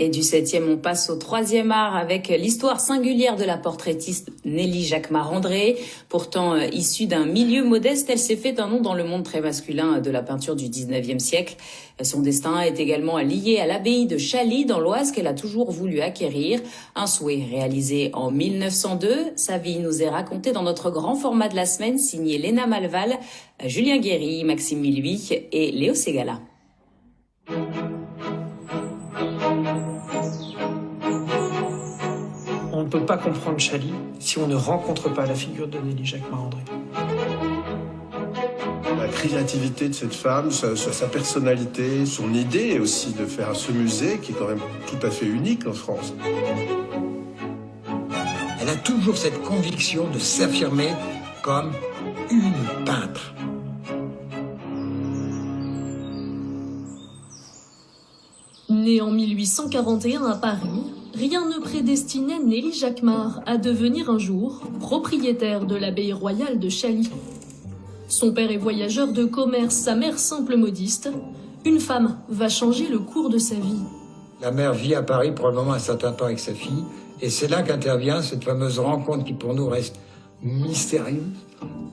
Et du 7e, on passe au 3e art avec l'histoire singulière de la portraitiste Nelly Jacquemart-André. Pourtant issue d'un milieu modeste, elle s'est fait un nom dans le monde très masculin de la peinture du 19e siècle. Son destin est également lié à l'abbaye de Chaly dans l'Oise qu'elle a toujours voulu acquérir. Un souhait réalisé en 1902. Sa vie nous est racontée dans notre grand format de la semaine, signé Léna Malval, Julien Guéry, Maxime Milhuy et Léo Ségala. On ne peut pas comprendre Chaly si on ne rencontre pas la figure de Nelly Jacquemart-André. La créativité de cette femme, sa personnalité, son idée aussi de faire ce musée qui est quand même tout à fait unique en France. Elle a toujours cette conviction de s'affirmer comme une peintre. Née en 1841 à Paris, rien ne prédestinait Nelly Jacquemart à devenir un jour propriétaire de l'abbaye royale de Chaly. Son père est voyageur de commerce, sa mère simple modiste. Une femme va changer le cours de sa vie. La mère vit à Paris probablement un certain temps avec sa fille, et c'est là qu'intervient cette fameuse rencontre qui pour nous reste mystérieuse.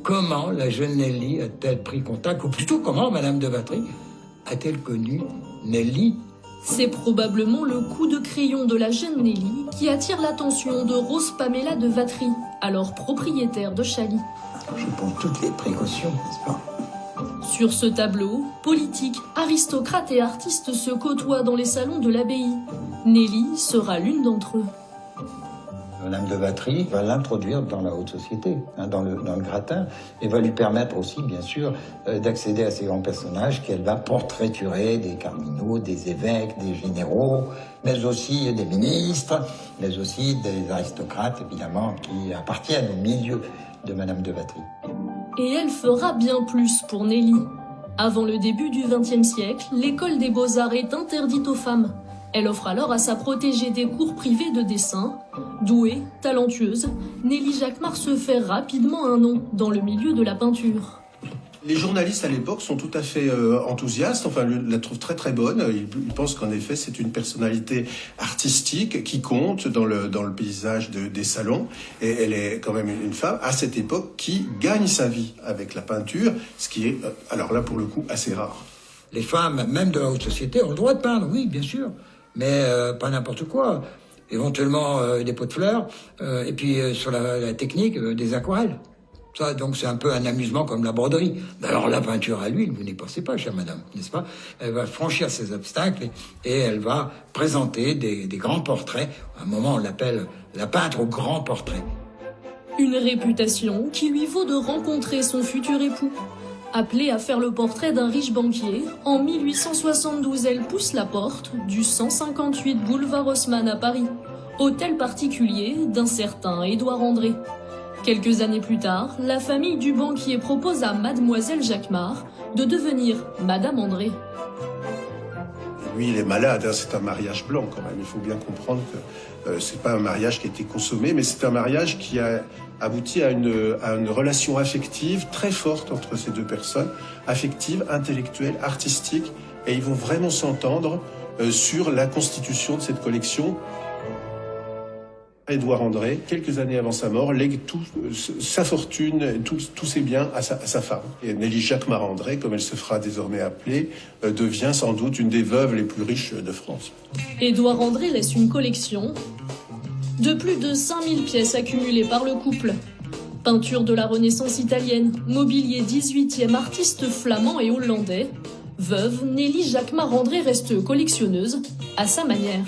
Comment la jeune Nelly a-t-elle pris contact, ou plutôt comment Madame de Vatry a-t-elle connu Nelly? C'est probablement le coup de crayon de la jeune Nelly qui attire l'attention de Rose Pamela de Vatry, alors propriétaire de Chaly. Je prends toutes les précautions, n'est-ce pas? Sur ce tableau, politiques, aristocrates et artistes se côtoient dans les salons de l'abbaye. Nelly sera l'une d'entre eux. Madame de Vatry va l'introduire dans la haute société, dans le gratin, et va lui permettre aussi, bien sûr, d'accéder à ces grands personnages qu'elle va portraiturer, des cardinaux, des évêques, des généraux, mais aussi des ministres, mais aussi des aristocrates, évidemment, qui appartiennent au milieu de Madame de Vatry. Et elle fera bien plus pour Nelly. Avant le début du XXe siècle, l'école des beaux-arts est interdite aux femmes. Elle offre alors à sa protégée des cours privés de dessin. Douée, talentueuse, Nelly Jacquemart se fait rapidement un nom dans le milieu de la peinture. Les journalistes à l'époque sont tout à fait enthousiastes, enfin la trouvent très très bonne. Ils pensent qu'en effet c'est une personnalité artistique qui compte dans le paysage des salons. Et elle est quand même une femme à cette époque qui gagne sa vie avec la peinture, ce qui est alors là pour le coup assez rare. Les femmes, même de la haute société, ont le droit de peindre, oui, bien sûr, mais pas n'importe quoi. Éventuellement des pots de fleurs, et puis sur la technique, des aquarelles. Ça, donc c'est un peu un amusement comme la broderie. Mais alors la peinture à l'huile, vous n'y pensez pas, chère madame, n'est-ce pas? Elle va franchir ces obstacles et elle va présenter des grands portraits. À un moment, on l'appelle la peintre au grand portrait. Une réputation qui lui vaut de rencontrer son futur époux. Appelée à faire le portrait d'un riche banquier, en 1872, elle pousse la porte du 158 boulevard Haussmann à Paris, hôtel particulier d'un certain Édouard André. Quelques années plus tard, la famille du banquier propose à Mademoiselle Jacquemart de devenir Madame André. Lui, il est malade, hein, c'est un mariage blanc quand même. Il faut bien comprendre que c'est pas un mariage qui a été consommé, mais c'est un mariage qui a abouti à une relation affective très forte entre ces deux personnes, affective, intellectuelle, artistique, et ils vont vraiment s'entendre sur la constitution de cette collection. Édouard André, quelques années avant sa mort, lègue toute sa fortune, tous ses biens à sa femme. Et Nelly Jacquemart-André, comme elle se fera désormais appeler, devient sans doute une des veuves les plus riches de France. Édouard André laisse une collection de plus de 5000 pièces accumulées par le couple. Peinture de la Renaissance italienne, mobilier 18e, artistes flamands et hollandais. Veuve, Nelly Jacquemart-André reste collectionneuse à sa manière.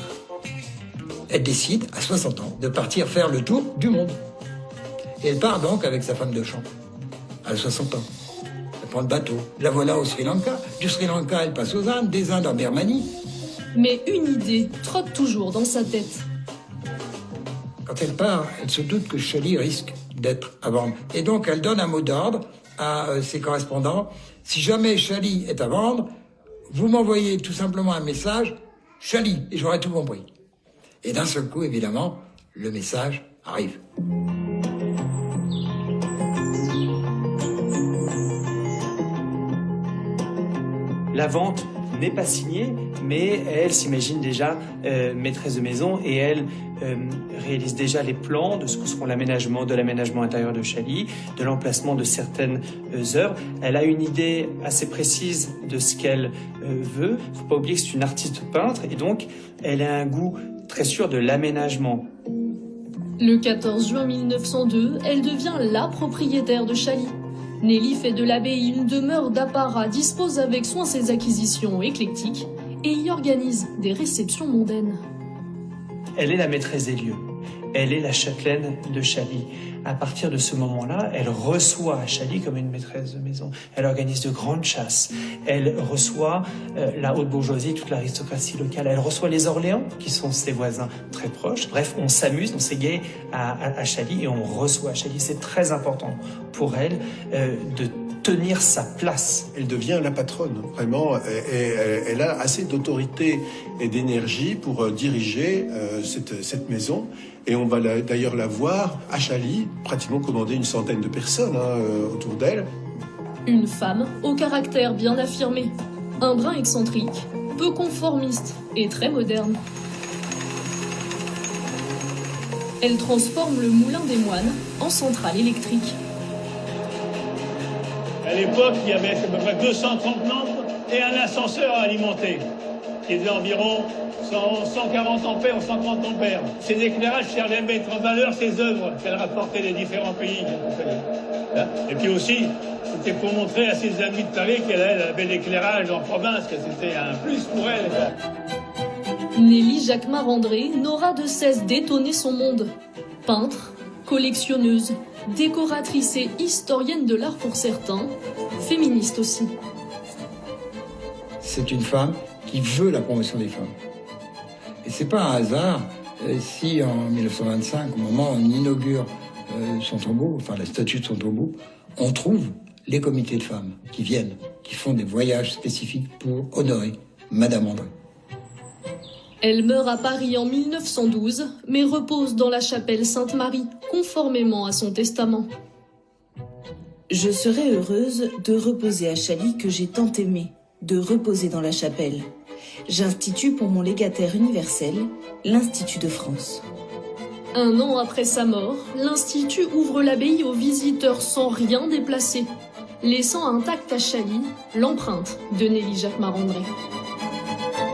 Elle décide, à 60 ans, de partir faire le tour du monde. Et elle part donc avec sa femme de chambre, à 60 ans. Elle prend le bateau. La voilà au Sri Lanka. Du Sri Lanka, elle passe aux Indes, des Indes en Birmanie. Mais une idée trotte toujours dans sa tête. Quand elle part, elle se doute que Chaly risque d'être à vendre. Et donc, elle donne un mot d'ordre à ses correspondants. Si jamais Chaly est à vendre, vous m'envoyez tout simplement un message, Chaly, et j'aurai tout compris. Et d'un seul coup, évidemment, le message arrive. La vente n'est pas signée, mais elle s'imagine déjà maîtresse de maison et elle réalise déjà les plans de ce que seront l'aménagement intérieur de Chaly, de l'emplacement de certaines œuvres. Elle a une idée assez précise de ce qu'elle veut. Il ne faut pas oublier que c'est une artiste peintre et donc elle a un goût très sûr de l'aménagement. Le 14 juin 1902, elle devient la propriétaire de Chaly. Nelly fait de l'abbaye une demeure d'apparat, dispose avec soin ses acquisitions éclectiques et y organise des réceptions mondaines. Elle est la maîtresse des lieux. Elle est la châtelaine de Chaly. À partir de ce moment-là, elle reçoit Chaly comme une maîtresse de maison. Elle organise de grandes chasses. Elle reçoit la haute bourgeoisie, toute l'aristocratie locale. Elle reçoit les Orléans, qui sont ses voisins très proches. Bref, on s'amuse, on s'égaye à Chaly et on reçoit Chaly. C'est très important pour elle de tenir sa place. Elle devient la patronne, vraiment, et elle a assez d'autorité et d'énergie pour diriger cette maison. Et on va d'ailleurs la voir à Chaly, pratiquement commander une centaine de personnes autour d'elle. Une femme au caractère bien affirmé, un brin excentrique, peu conformiste et très moderne. Elle transforme le moulin des moines en centrale électrique. À l'époque, il y avait à peu près 230 lampes et un ascenseur à alimenter, qui faisait environ 140 ampères ou 130 ampères. Ces éclairages servaient à mettre en valeur ces œuvres qu'elle rapportait des différents pays. Et puis aussi, c'était pour montrer à ses amis de Paris qu'elle avait l'éclairage en province, que c'était un plus pour elle. Nelly Jacquemart-André n'aura de cesse d'étonner son monde. Peintre, collectionneuse, décoratrice et historienne de l'art pour certains, féministe aussi. C'est une femme qui veut la promotion des femmes. Et c'est pas un hasard si en 1925, au moment où on inaugure son tombeau, enfin la statue de son tombeau, on trouve les comités de femmes qui viennent, qui font des voyages spécifiques pour honorer Madame André. Elle meurt à Paris en 1912, mais repose dans la chapelle Sainte-Marie, conformément à son testament. Je serais heureuse de reposer à Chaly que j'ai tant aimé, de reposer dans la chapelle. J'institue pour mon légataire universel l'Institut de France. Un an après sa mort, l'Institut ouvre l'abbaye aux visiteurs sans rien déplacer, laissant intacte à Chaly l'empreinte de Nelly Jacquemart-André.